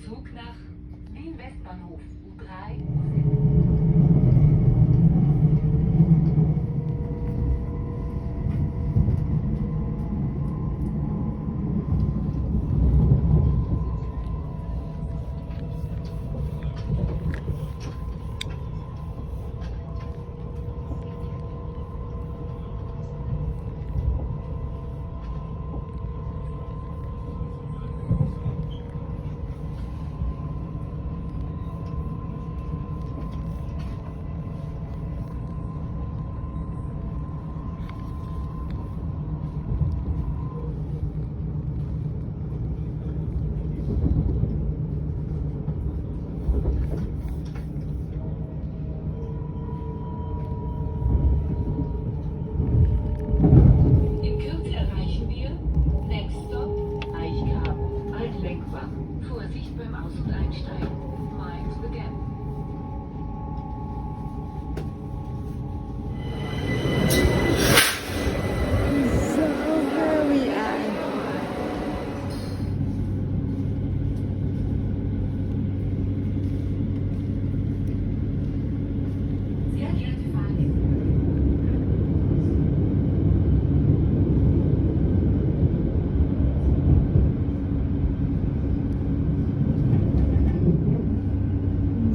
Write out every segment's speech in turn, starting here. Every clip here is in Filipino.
Zug nach Wien Westbahnhof U3. In Kürze erreichen wir Next Stop Eichgraben, Altlenkwach. Vorsicht beim Aus- und Einsteigen. Mind the gap. So here we are. Sehr geehrte Fahrgäste.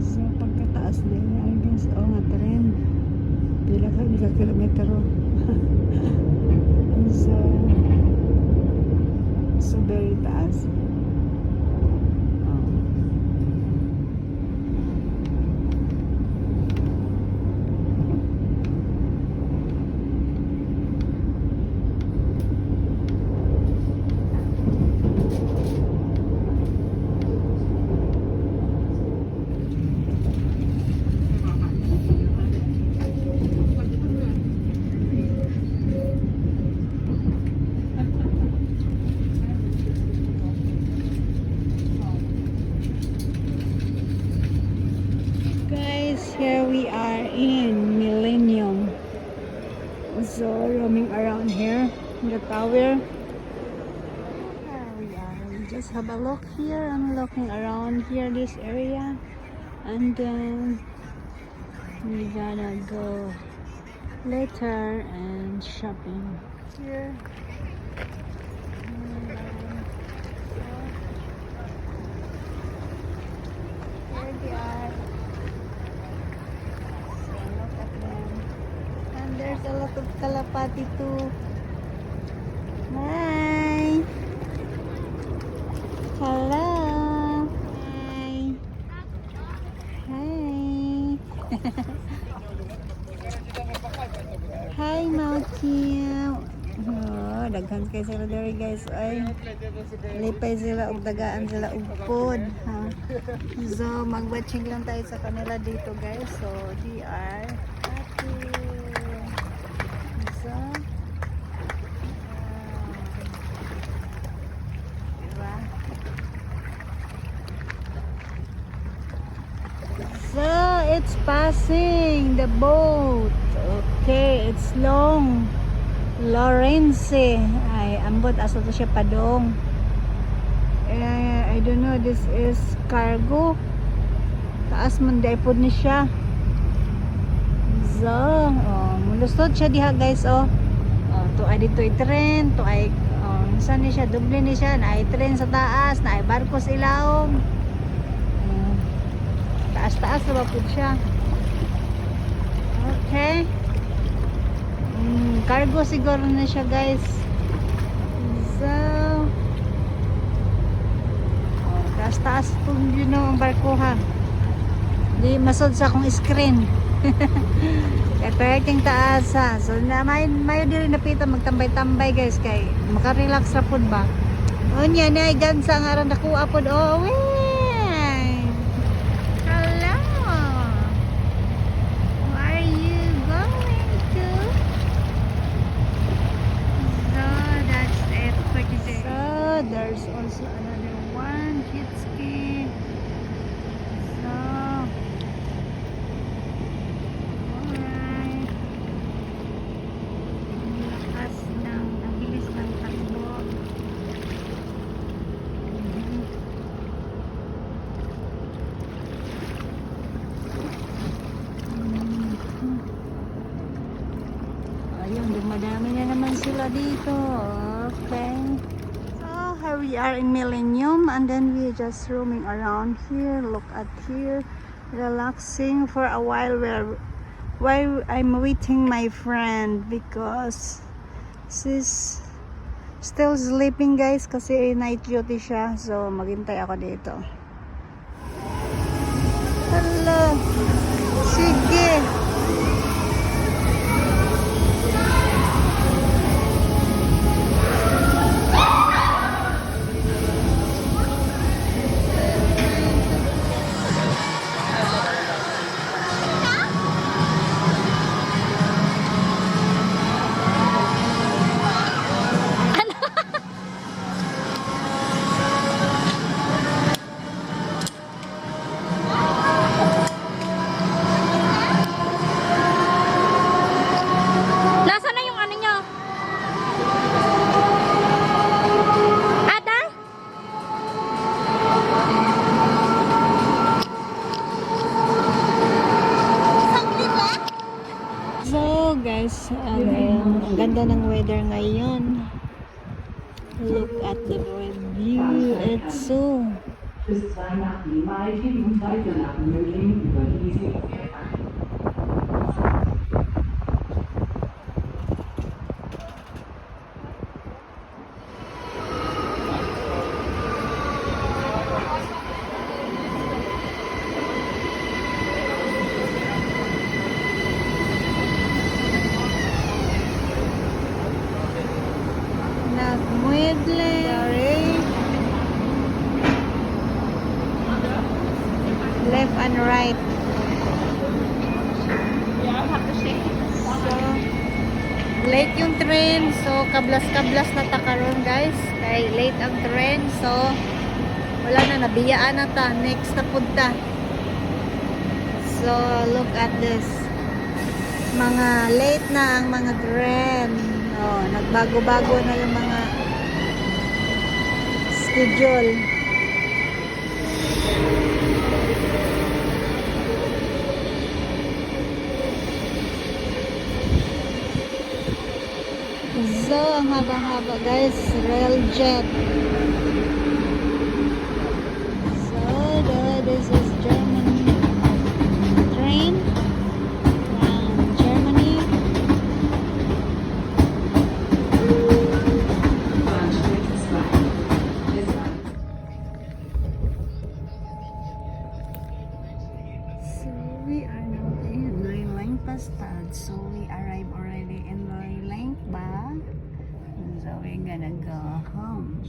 So pagkataas din yan guys, nga tren. Pila ka kilometro. So very taas. Guys, here we are in Millennium. So roaming around here in the tower. Here we are. We just have a look here. I'm looking around here this area, and then we gonna go later and shopping here. Here they are. So look at them. And there's a lot of kalapati too. Hi. Hello. Hi. Hi. Hi, Mauki. Oh, daghan kay sila diri guys. Ay, lipay sila og dagaan sila og food. Ha? So, mag-watching lang tayo sa kanila dito guys. So, they are happy. So, diba? So, it's passing the boat. Okay, it's long. Lawrence. Ay, ambot aso to siya padong. I don't know, this is cargo. Taas man daipod ni siya. So, mulusod siya diha guys, to ay dito tren, to ay saan ni siya, doble ni siya, na ay tren sa taas, na ay barko sa ilawom. Taas-taas na ba po siya. Okay. Cargo siguro na siya guys. So, taas-taas po yun ang barko ha. Di masod sa akong screen. Kaya perting taas ha. So, may diri napita magtambay-tambay guys. Kay makarelax ra po ba. O niya na ay gansa nga rin nakuha po. Oh, wey! Hello! Where are you going to? So, that's it for today. So, there's also another one. Jet ski. So, alright. Ang bilis ng takbo. sila dito. Okay. So, here we are in Millennium and then we just roaming around here. Look at here. Relaxing for a while while I'm waiting my friend because she's still sleeping guys kasi night duty siya. So, maghintay ako dito. Hello. Sige. Nasaan na yung ano nyo? Ada? So guys, ang ganda ng weather ngayon. Look at the view. It's so Bis Weihnachten Mai hin und weiter nach Mödling über Liesing. Nagmueble. Left and right. So, late yung train. So, kablas-kablas na takaroon guys. Kay late ang train. So, wala na. Nabiyaan na ta. Next na punta. So, look at this. Mga late na ang mga train. Oh, nagbago-bago na yung mga schedule. So, ang haba-haba guys, rail jet. So, this is German train from Germany. Bahnstrecke 2. So, we are now in Loyang Pastad. So, we arrived already in Loyang ba? So, we're gonna go home.